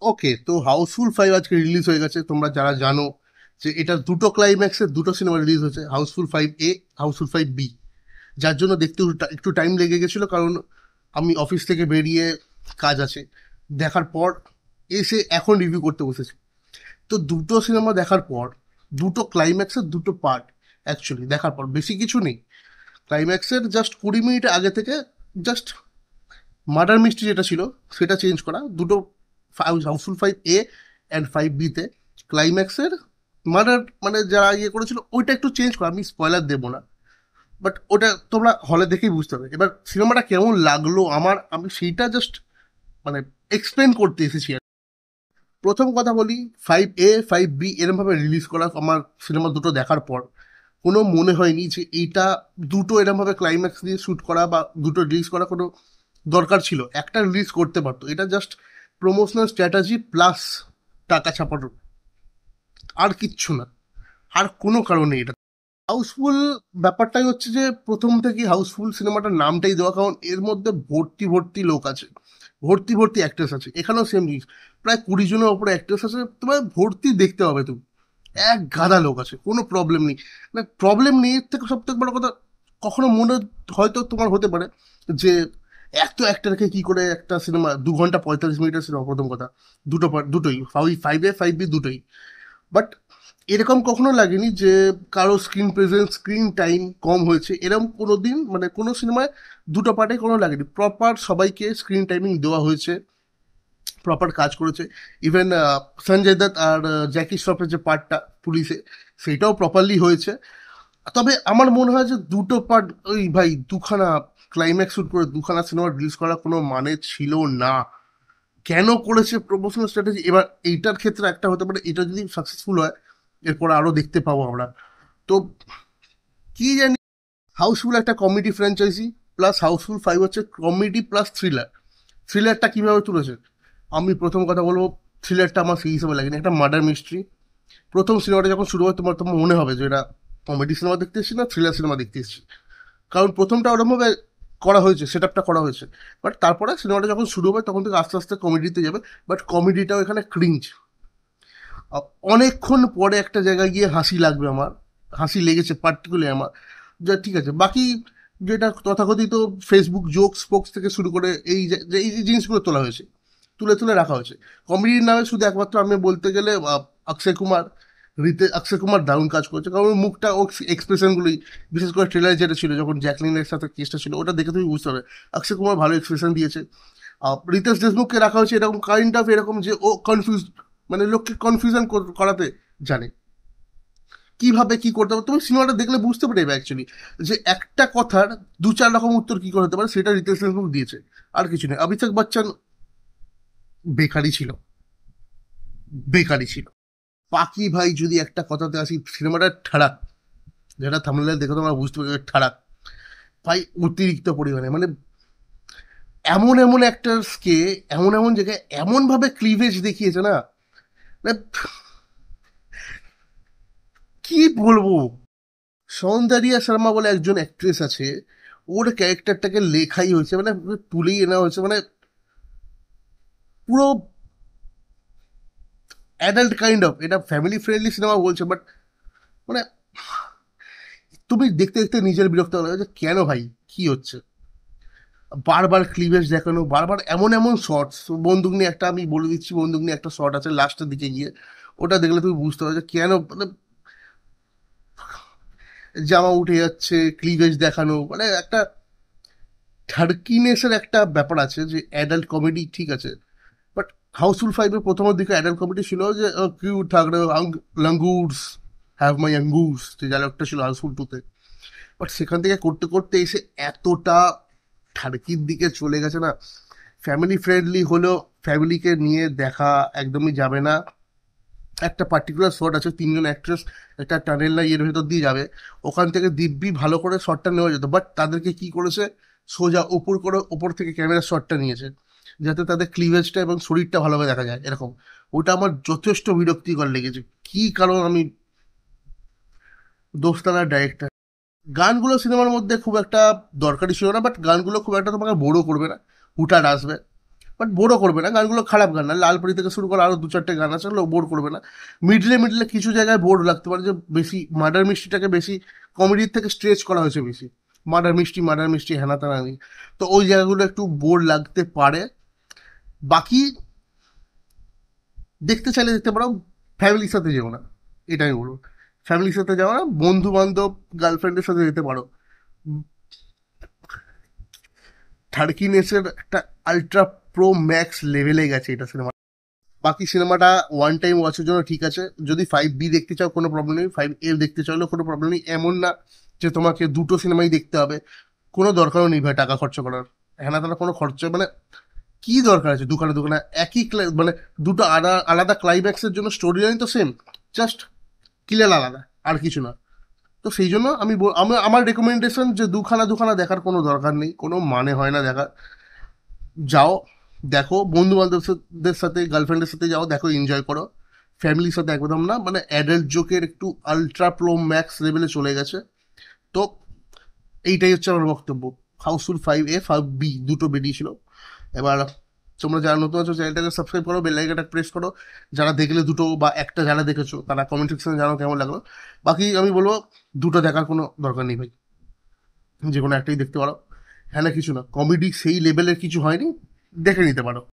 ওকে, তো হাউসফুল 5 আজকে রিলিজ হয়ে গেছে। তোমরা যারা জানো যে এটা দুটো ক্লাইম্যাক্সের দুটো সিনেমা রিলিজ হয়েছে, হাউসফুল 5A, হাউসফুল 5B। যার জন্য দেখতে একটু টাইম লেগে গেছিলো, কারণ আমি অফিস থেকে বেরিয়ে কাজ আছে, দেখার পর এসে এখন রিভিউ করতে বসেছি। তো দুটো সিনেমা দেখার পর, দুটো ক্লাইম্যাক্সের দুটো পার্ট অ্যাকচুয়ালি দেখার পর বেশি কিছু নেই। ক্লাইম্যাক্সের জাস্ট 20 মিনিট আগে থেকে জাস্ট মার্ডার মিস্ট্রি যেটা ছিল সেটা চেঞ্জ করা, দুটো হাউসফুল 5A অ্যান্ড 5Bতে ক্লাইম্যাক্সের মার্ডার মানে যারা ইয়ে করেছিল ওইটা একটু চেঞ্জ করা। আমি স্পয়লার দেবো না, বাট ওটা তোমরা হলে দেখেই বুঝতে হবে। এবার সিনেমাটা কেমন লাগলো আমার, আমি সেইটা জাস্ট মানে এক্সপ্লেন করতে এসেছি আর কি। প্রথম কথা বলি, 5A 5B এরমভাবে রিলিজ করা আমার সিনেমা দুটো দেখার পর কোনো মনে হয়নি যে এইটা দুটো এরমভাবে ক্লাইম্যাক্স দিয়ে শ্যুট করা বা দুটো রিলিজ করা কোনো দরকার ছিল। একটা রিলিজ করতে পারতো, এটা জাস্ট প্রমোশনাল স্ট্র্যাটেজি প্লাস টাকা ছাপানো, আর কিচ্ছু না, আর কোনো কারণে এটা। হাউসফুল ব্যাপারটাই হচ্ছে যে প্রথম থেকে হাউসফুল সিনেমাটার নামটাই দেওয়া, কারণ এর মধ্যে ভর্তি ভর্তি লোক আছে, ভর্তি ভর্তি অ্যাক্ট্রেস আছে। এখানেও সেম জিনিস, প্রায় 20 জনের ওপরে অ্যাক্ট্রেস আছে, তোমার ভর্তি দেখতে হবে তুমি। এক গাদা লোক আছে, কোনো প্রবলেম নেই। মানে প্রবলেম নেই এর থেকে সব থেকে বড় কথা, কখনো মনে হয়তো তোমার হতে পারে যে এত অ্যাক্টরকে কি করে একটা সিনেমা 2 ঘন্টা 45 মিনিটের সিনেমা, প্রথম কথা দুটো part, দুটোই 5A 5B দুটোই। বাট এরকম কখনো লাগেনি যে কারো স্ক্রিন প্রেজেন্স স্ক্রিন টাইম কম হয়েছে, এরকম কোনো দিন মানে কোনো সিনেমায় দুটো পার্টে কোনো লাগেনি। প্রপার সবাইকে স্ক্রিন টাইমিং দেওয়া হয়েছে, প্রপার কাজ করেছে। ইভেন সঞ্জয় দত্ত আর জ্যাকি শ্রফের যে পার্টটা পুলিশে, সেটাও প্রপারলি হয়েছে। তবে আমার মনে হয় যে দুটো পার্ট, ওই ভাই দুখানা ক্লাইম্যাক্স শুট করে দুখানা সিনেমা রিলিজ করার কোনো মানে ছিল না। কেন করেছে প্রমোশনাল স্ট্র্যাটেজি? এবার এইটার ক্ষেত্রে একটা হতে পারে, এটা যদি সাকসেসফুল হয় এরপর আরো দেখতে পাবো আমরা। তো কি জানি, হাউসফুল একটা কমেডি ফ্র্যাঞ্চাইজি, প্লাস হাউসফুল 5 হচ্ছে কমেডি প্লাস থ্রিলার। থ্রিলারটা কিভাবে তুলেছে, আমি প্রথম কথা বলবো, থ্রিলারটা আমার সেই হিসেবে লাগেনি, একটা মার্ডার মিস্ট্রি। প্রথম সিনেমাটা যখন শুরু হয় তোমার তোমার মনে হবে যে এটা কমেডি সিনেমা দেখতে এসেছি না থ্রিলার সিনেমা দেখতে এসেছি, কারণ প্রথমটা ওরকমভাবে করা হয়েছে, সেট আপটা করা হয়েছে। বাট তারপরে সিনেমাটা যখন শুরু হবে তখন থেকে আস্তে আস্তে কমেডিতে যাবে। বাট কমেডিটাও এখানে ক্রিঞ্জ। অনেকক্ষণ পরে একটা জায়গায় গিয়ে হাসি লাগবে আমার, হাসি লেগেছে পার্টিকুলারলি আমার। যা ঠিক আছে, বাকি যেটা তথাকথিত ফেসবুক জোকস ফোকস থেকে শুরু করে এই এই যে জিনিসগুলো তোলা হয়েছে, তুলে তুলে রাখা হয়েছে কমেডির নামে, শুধু একমাত্র আমি বলতে গেলে অক্ষয় কুমার, অক্ষয় কুমার দারুণ কাজ করেছে, কারণ ওর মুখটা ও এক্সপ্রেশনগুলি, বিশেষ করে ট্রেলার যেটা ছিল যখন জ্যাকলিনের সাথে কেসটা ছিল, ওটা দেখে তুমি বুঝতে পারবে অক্ষয় কুমার ভালো এক্সপ্রেশন দিয়েছে। রিতেশ দেশমুখকে রাখা হয়েছে এরকম কাইন্ড অফ এরকম যে ও কনফিউজ, মানে লোককে কনফিউশন করাতে জানে কিভাবে কি করতে হবে। তুমি সিনেমাটা দেখলে বুঝতে পারবে অ্যাকচুয়ালি যে একটা কথার 2-4 রকম উত্তর কি করে হতে পারে, সেটা রিতেশ দেশমুখ দিয়েছে, আর কিছু নেই। অমিতাভ বচ্চন বেকারই ছিল, বেকারই ছিল। বাকি ভাই যদি একটা কথাতে আসি, সিনেমাটা ঠাড়াক, যেটা থামলে দেখে তোমরা বুঝতে পারবে ঠাড়াক ভাই, অতিরিক্ত পরিমাণে। মানে এমন এমন অ্যাক্টার্সকে এমন এমন জায়গায় এমন ভাবে ক্লিভেজ দেখিয়েছে না, মানে কি বলবো। সৌন্দর্যা শর্মা বলে একজন অ্যাক্ট্রেস আছে, ওর ক্যারেক্টারটাকে লেখাই হয়েছে, মানে তুলেই এনা হয়েছে, মানে পুরো অ্যাডাল্ট কাইন্ড অফ। এটা ফ্যামিলি ফ্রেন্ডলি সিনেমা বলছে, বাট মানে তুমি দেখতে দেখতে নিজের বিরক্ত হলো যে কেন ভাই, কি হচ্ছে, বারবার ক্লিভেজ দেখানো, বারবার এমন এমন শর্টস। বন্দুক নিয়ে একটা, আমি বলে দিচ্ছি, বন্দুক নিয়ে একটা শর্ট আছে লাস্টের দিকে গিয়ে, ওটা দেখলে তুমি বুঝতে পারবে যে কেন, মানে জামা উঠে যাচ্ছে, ক্লিভেজ দেখানো, মানে একটা ঠাড়কিনেসের একটা ব্যাপার আছে যে অ্যাডাল্ট কমেডি ঠিক আছে। বাট হাউসফুল 5-এর প্রথমের দিকে অ্যাডাল্ট কমেডি ছিল যে কিউট থাকলে লাঙ্গুরস, হ্যাভ মাই আঙ্গুরস, যে ডায়লগটা ছিল হাউসফুল 2-তে। বাট সেখান থেকে করতে করতে এসে এতটা ঠাড়কির দিকে চলে গেছে না, ফ্যামিলি ফ্রেন্ডলি হলেও ফ্যামিলিকে নিয়ে দেখা একদমই যাবে না। একটা পার্টিকুলার শট আছে, 3জন অ্যাক্ট্রেস একটা টানেল না ইয়ের ভেতর দিয়ে যাবে, ওখান থেকে দিব্যি ভালো করে শটটা নেওয়া যেত, বাট তাদেরকে কি করেছে, সোজা ওপর করে ওপর থেকে ক্যামেরার শটটা নিয়েছে যাতে তাদের ক্লিভেজটা এবং শরীরটা ভালোভাবে দেখা যায় এরকম। ওটা আমার যথেষ্ট বিরক্তিকর লেগেছে। কি কারণ আমি দোস্তানার ডাইরেক্টর, গানগুলো সিনেমার মধ্যে খুব একটা দরকারি ছিল না, বাট গানগুলো খুব একটা তোমাকে বোরও করবে না, হুটার আসবে। বাট বোরও করবে না, গানগুলো খারাপ গান না, লালপরি থেকে শুরু করে আরও দু চারটে গান আছে, ওগুলো বোর করবে না। মিডলে মিডলে কিছু জায়গায় বোর লাগতে পারে, যে বেশি মার্ডার মিস্ট্রিটাকে বেশি কমেডির থেকে স্ট্রেচ করা হয়েছে বেশি, মার্ডার মিস্ট্রি হেনা তেনা নেই, তো ওই জায়গাগুলো একটু বোর লাগতে পারে। বাকি দেখতে চাইলে দেখতে পারো, ফ্যামিলির সাথে যেও না, এটা আমি বলবো। ফ্যামিলির সাথে যাও না, বন্ধু বান্ধব গার্লফ্রেন্ডের সাথে যেতে পারো। থার্কিনেসের একটা আলট্রা প্রো ম্যাক্স লেভেলে গেছে এটা সিনেমা। বাকি সিনেমাটা ওয়ান টাইম ওয়াচের জন্য ঠিক আছে। যদি 5B দেখতে চাও কোনো প্রবলেম নেই, 5A দেখতে চাইলেও কোনো প্রবলেম নেই। এমন না যে তোমাকে দুটো সিনেমাই দেখতে হবে, কোনো দরকারও নেই ভাই টাকা খরচা করার। হ্যাঁ তারা কোনো খরচা মানে কি দরকার আছে দুখানে দুখানে একই মানে দুটো আলাদা আলাদা ক্লাইম্যাক্সের জন্য স্টোরি লাইন তো সেম, জাস্ট ক্লিয়ার আলাদা, আর কিছু না। তো সেই জন্য আমার রেকমেন্ডেশন যে দুখানা দুখানা দেখার কোনো দরকার নেই, কোনো মানে হয় না দেখার। যাও, দেখো বন্ধু বান্ধবদের সাথে, গার্লফ্রেন্ডের সাথে যাও, দেখো, এনজয় করো। ফ্যামিলির সাথে একদম না, মানে অ্যাডাল্ট জোকের একটু আলট্রা প্রো ম্যাক্স লেভেলে চলে গেছে। তো এইটাই হচ্ছে আমার বক্তব্য। হাউসফুল 5A 5B দুটো বেরিয়েছিল। এবার তোমরা যারা নতুন আছো চ্যানেলটাকে সাবস্ক্রাইব করো, বেল আইকনটা প্রেস করো। যারা দেখলে দুটো বা একটা যারা দেখেছো তারা কমেন্ট সেকশনে জানো কেমন লাগলো। বাকি আমি বলবো দুটো দেখার কোনো দরকার নেই ভাই, যে কোনো একটাই দেখতে পারো। হ্যাঁ না কিছু না, কমেডি সেই লেভেলের কিছু হয়নি, দেখে নিতে পারো।